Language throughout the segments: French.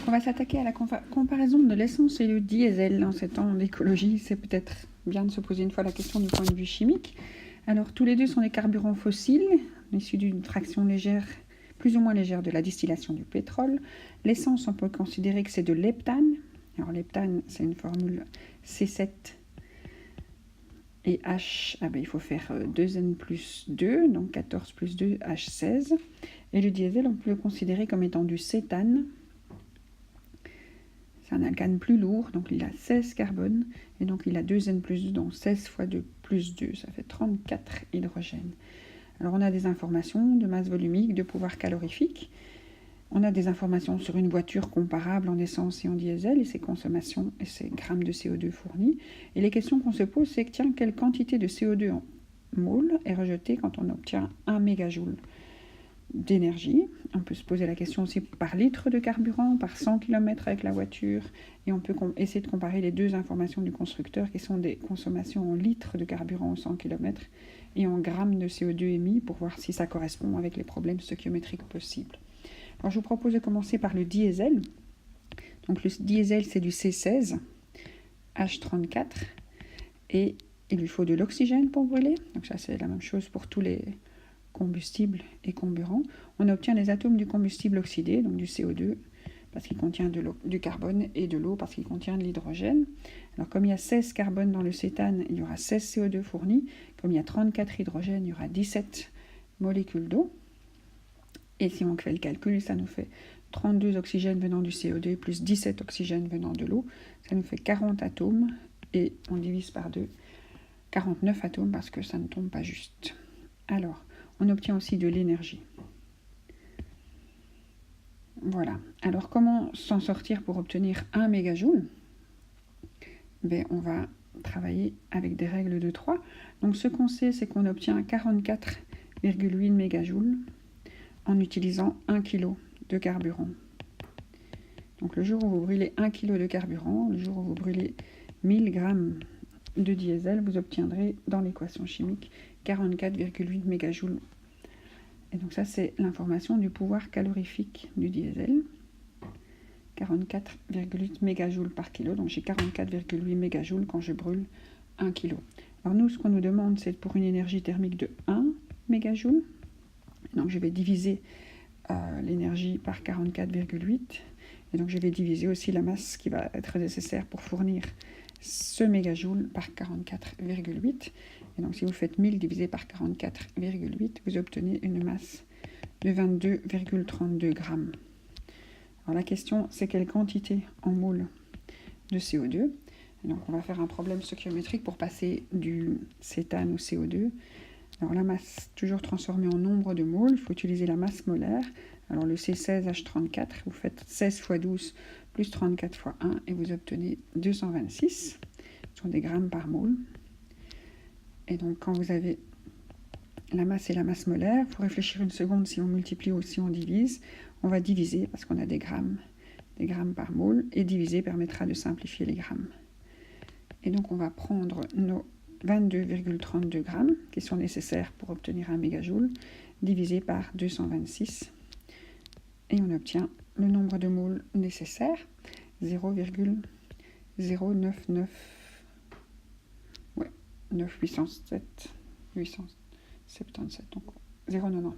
on va s'attaquer à la comparaison de l'essence et le diesel. En ces temps d'écologie, c'est peut-être bien de se poser une fois la question du point de vue chimique. Alors, tous les deux sont des carburants fossiles, issus d'une fraction légère, plus ou moins légère de la distillation du pétrole. L'essence, on peut considérer que c'est de l'heptane. Alors, l'heptane, c'est une formule C7 et H, il faut faire 2N plus 2, donc 14 plus 2, H16. Et le diesel, on peut le considérer comme étant du cétane. C'est un alcane plus lourd, donc il a 16 carbone, et donc il a 2N plus 2, donc 16 fois 2 plus 2, ça fait 34 hydrogènes. Alors on a des informations de masse volumique, de pouvoir calorifique. On a des informations sur une voiture comparable en essence et en diesel, et ses consommations et ses grammes de CO2 fournis. Et les questions qu'on se pose, c'est que tiens, quelle quantité de CO2 en mole est rejetée quand on obtient 1 mégajoule d'énergie. On peut se poser la question aussi par litre de carburant, par 100 km avec la voiture, et on peut essayer de comparer les deux informations du constructeur qui sont des consommations en litres de carburant au 100 km et en grammes de CO2 émis pour voir si ça correspond avec les problèmes stoichiométriques possibles. Alors je vous propose de commencer par le diesel. Donc le diesel, c'est du C16, H34, et il lui faut de l'oxygène pour brûler. Donc ça, c'est la même chose pour tous les combustibles et comburants. On obtient les atomes du combustible oxydé, donc du CO2, parce qu'il contient du carbone, et de l'eau parce qu'il contient de l'hydrogène. Alors comme il y a 16 carbone dans le cétane, il y aura 16 CO2 fournis. Comme il y a 34 hydrogène, il y aura 17 molécules d'eau. Et si on fait le calcul, ça nous fait 32 oxygènes venant du CO2 plus 17 oxygènes venant de l'eau. Ça nous fait 40 atomes, et on divise par 2, 49 atomes parce que ça ne tombe pas juste. Alors, on obtient aussi de l'énergie. Voilà. Alors, comment s'en sortir pour obtenir 1 mégajoule ? On va travailler avec des règles de 3. Donc, ce qu'on sait, c'est qu'on obtient 44,8 mégajoules en utilisant 1 kg de carburant. Donc, le jour où vous brûlez 1 kg de carburant, le jour où vous brûlez 1000 grammes de diesel, vous obtiendrez dans l'équation chimique 44,8 mégajoules. Et donc ça, c'est l'information du pouvoir calorifique du diesel. 44,8 mégajoules par kilo. Donc j'ai 44,8 mégajoules quand je brûle 1 kg. Alors nous, ce qu'on nous demande, c'est pour une énergie thermique de 1 mégajoule. Donc je vais diviser l'énergie par 44,8. Et donc je vais diviser aussi la masse qui va être nécessaire pour fournir ce mégajoule par 44,8. Et donc si vous faites 1000 divisé par 44,8, vous obtenez une masse de 22,32 grammes. Alors la question, c'est quelle quantité en moules de CO2. Et donc on va faire un problème stoichiométrique pour passer du cétane au CO2. Alors la masse, toujours transformée en nombre de moles, il faut utiliser la masse molaire. Alors le C16H34, vous faites 16 fois 12 plus 34 fois 1 et vous obtenez 226. Ce sont des grammes par mole. Et donc quand vous avez la masse et la masse molaire, il faut réfléchir une seconde si on multiplie ou si on divise. On va diviser parce qu'on a des grammes par mole, et diviser permettra de simplifier les grammes. Et donc on va prendre nos 22,32 grammes qui sont nécessaires pour obtenir 1 mégajoule, divisé par 226, et on obtient le nombre de moles nécessaire, 0,099, 877, donc 0,99.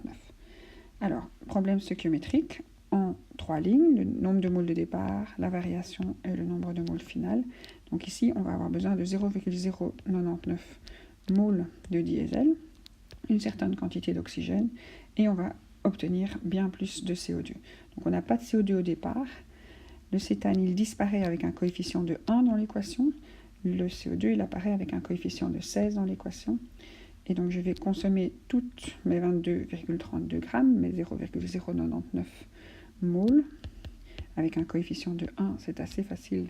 Alors, problème stoichiométrique, en 3 lignes, le nombre de moles de départ, la variation et le nombre de moles final. Donc ici, on va avoir besoin de 0,099 moles de diesel, une certaine quantité d'oxygène, et on va obtenir bien plus de CO2. Donc on n'a pas de CO2 au départ. Le cétane, il disparaît avec un coefficient de 1 dans l'équation. Le CO2, il apparaît avec un coefficient de 16 dans l'équation. Et donc je vais consommer toutes mes 22,32 grammes, mes 0,099 moles, avec un coefficient de 1. C'est assez facile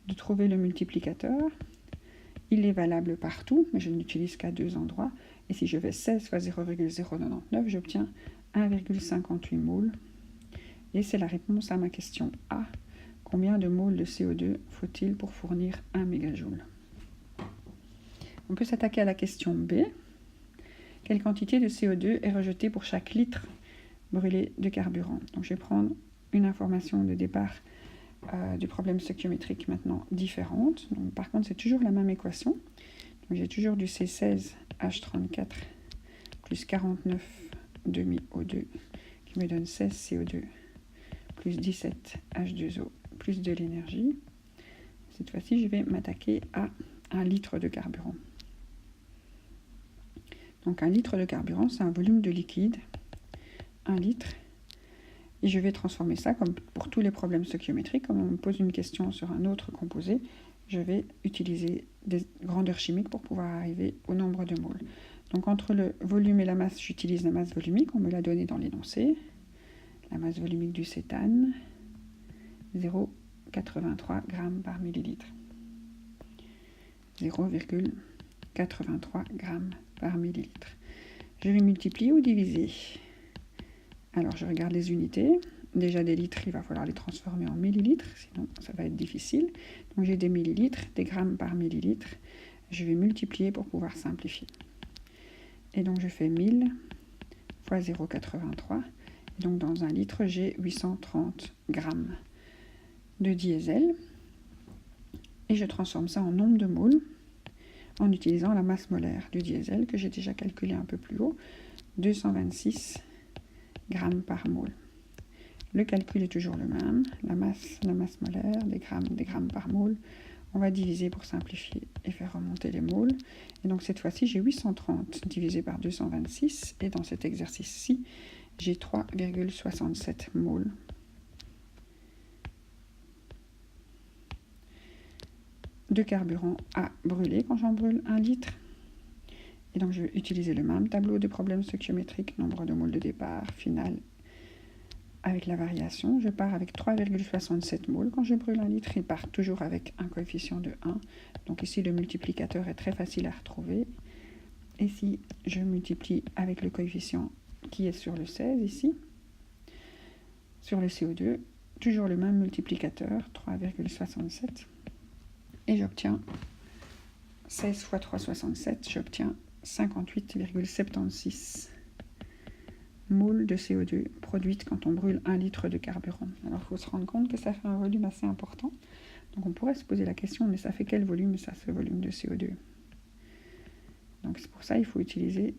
de trouver le multiplicateur. Il est valable partout, mais je n'utilise qu'à 2 endroits. Et si je fais 16 fois 0,099, j'obtiens 1,58 moles. Et c'est la réponse à ma question A. Combien de moles de CO2 faut-il pour fournir 1 mégajoule ? On peut s'attaquer à la question B. Quelle quantité de CO2 est rejetée pour chaque litre brûlé de carburant ? Donc je vais prendre une information de départ du problème stoichiométrique maintenant différente. Donc, par contre, c'est toujours la même équation. Donc, j'ai toujours du C16H34 plus 49 demi-O2 qui me donne 16 CO2 plus 17 H2O plus de l'énergie. Cette fois-ci, je vais m'attaquer à 1 litre de carburant. Donc 1 litre de carburant, c'est un volume de liquide, 1 litre. Et je vais transformer ça, comme pour tous les problèmes stoichiométriques, comme on me pose une question sur un autre composé, je vais utiliser des grandeurs chimiques pour pouvoir arriver au nombre de moles. Donc entre le volume et la masse, j'utilise la masse volumique, on me l'a donné dans l'énoncé. La masse volumique du cétane, 0,83 g par millilitre. 0,83 g par millilitre. Je vais multiplier ou diviser. Alors je regarde les unités. Déjà des litres, il va falloir les transformer en millilitres, sinon ça va être difficile. Donc j'ai des millilitres, des grammes par millilitre. Je vais multiplier pour pouvoir simplifier. Et donc je fais 1000 fois 0,83. Et donc dans 1 litre, j'ai 830 grammes de diesel. Et je transforme ça en nombre de moles en utilisant la masse molaire du diesel que j'ai déjà calculé un peu plus haut, 226 grammes par mole. Le calcul est toujours le même, la masse molaire, des grammes par mole. On va diviser pour simplifier et faire remonter les moles. Et donc cette fois-ci, j'ai 830 divisé par 226. Et dans cet exercice-ci, j'ai 3,67 moles. De carburant à brûler quand j'en brûle 1 litre. Et donc je vais utiliser le même tableau de problème stoichiométrique, nombre de moles de départ, final, avec la variation. Je pars avec 3,67 moles quand je brûle 1 litre. Il part toujours avec un coefficient de 1. Donc ici le multiplicateur est très facile à retrouver. Et si je multiplie avec le coefficient qui est sur le 16 ici, sur le CO2, toujours le même multiplicateur, 3,67. Et j'obtiens 16 fois 3,67, j'obtiens 58,76 moles de CO2 produites quand on brûle 1 litre de carburant. Alors il faut se rendre compte que ça fait un volume assez important. Donc on pourrait se poser la question, mais ça fait quel volume ça, ce volume de CO2? Donc c'est pour ça qu'il faut utiliser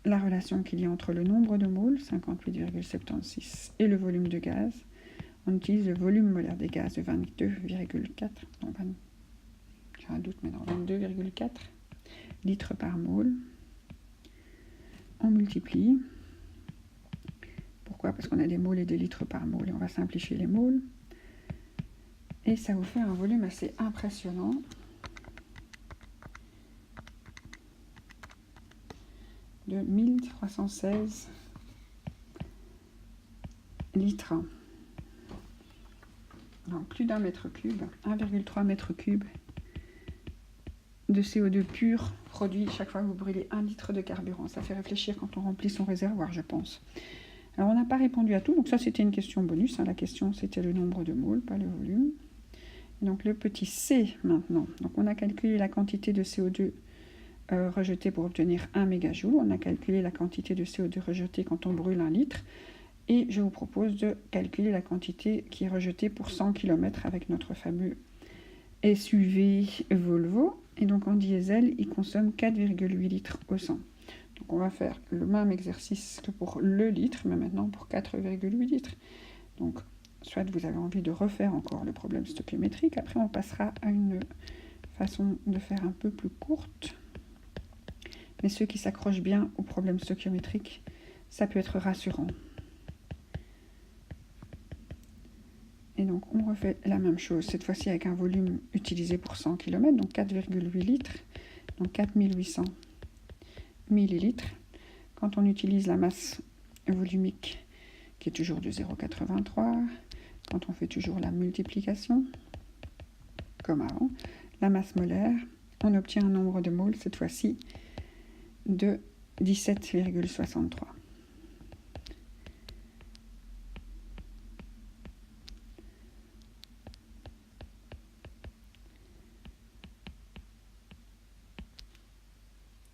la relation qu'il y a entre le nombre de moles, 58,76, et le volume de gaz. On utilise le volume molaire des gaz de 22,4, non, j'ai un doute maintenant, 22,4 litres par mole. On multiplie. Pourquoi? Parce qu'on a des moles et des litres par mole. Et on va simplifier les moles. Et ça vous fait un volume assez impressionnant. De 1316 litres. Donc plus d'1 mètre cube, 1,3 mètre cube de CO2 pur produit chaque fois que vous brûlez 1 litre de carburant. Ça fait réfléchir quand on remplit son réservoir, je pense. Alors on n'a pas répondu à tout, donc ça c'était une question bonus. La question c'était le nombre de moles, pas le volume. Et donc le petit C maintenant. Donc on a calculé la quantité de CO2 rejetée pour obtenir 1 mégajoule. On a calculé la quantité de CO2 rejetée quand on brûle 1 litre. Et je vous propose de calculer la quantité qui est rejetée pour 100 km avec notre fameux SUV Volvo. Et donc en diesel, il consomme 4,8 litres au 100. Donc on va faire le même exercice que pour le litre, mais maintenant pour 4,8 litres. Donc soit vous avez envie de refaire encore le problème stoichiométrique, après on passera à une façon de faire un peu plus courte. Mais ceux qui s'accrochent bien au problème stoichiométrique, ça peut être rassurant. Et donc on refait la même chose, cette fois-ci avec un volume utilisé pour 100 km, donc 4,8 litres, donc 4800 millilitres. Quand on utilise la masse volumique qui est toujours de 0,83, quand on fait toujours la multiplication, comme avant, la masse molaire, on obtient un nombre de moles, cette fois-ci, de 17,63.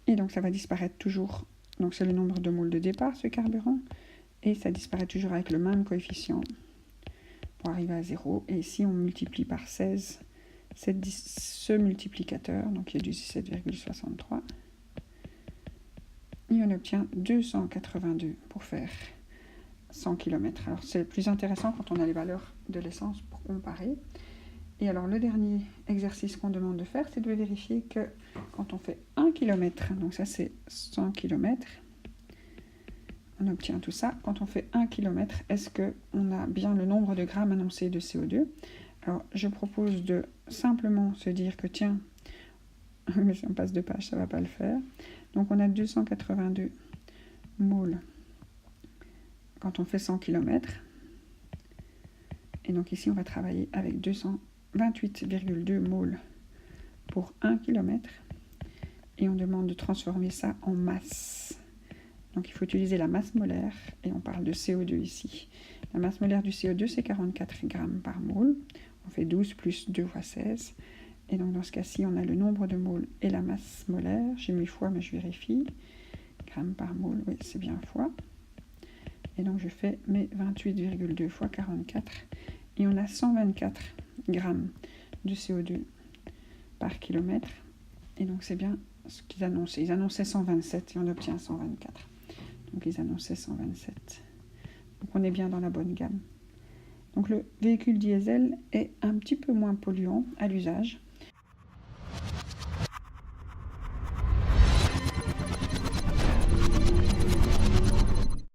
Et donc ça va disparaître toujours. Donc c'est le nombre de moles de départ, ce carburant. Et ça disparaît toujours avec le même coefficient pour arriver à 0. Et ici, on multiplie par 16 ce multiplicateur, donc il y a du 17,63. Et on obtient 282 pour faire 100 km. Alors c'est plus intéressant quand on a les valeurs de l'essence pour comparer. Et alors le dernier exercice qu'on demande de faire, c'est de vérifier que quand on fait 1 km, donc ça c'est 100 km, on obtient tout ça. Quand on fait 1 km, est-ce qu'on a bien le nombre de grammes annoncé de CO2 ? Alors je propose de simplement se dire que tiens, mais si on passe de page, ça ne va pas le faire. Donc on a 282 moules quand on fait 100 km. Et donc ici, on va travailler avec 228,2 moules pour 1 km. Et on demande de transformer ça en masse. Donc il faut utiliser la masse molaire. Et on parle de CO2 ici. La masse molaire du CO2, c'est 44 grammes par moule. On fait 12 plus 2 fois 16. Et donc dans ce cas-ci, on a le nombre de moules et la masse molaire. J'ai mis fois, mais je vérifie. Grammes par moule, oui, c'est bien fois. Et donc je fais mes 28,2 fois 44. Et on a 124 grammes de CO2 par kilomètre. Et donc c'est bien ce qu'ils annonçaient. Ils annonçaient 127 et on obtient 124. Donc ils annonçaient 127. Donc on est bien dans la bonne gamme. Donc le véhicule diesel est un petit peu moins polluant à l'usage.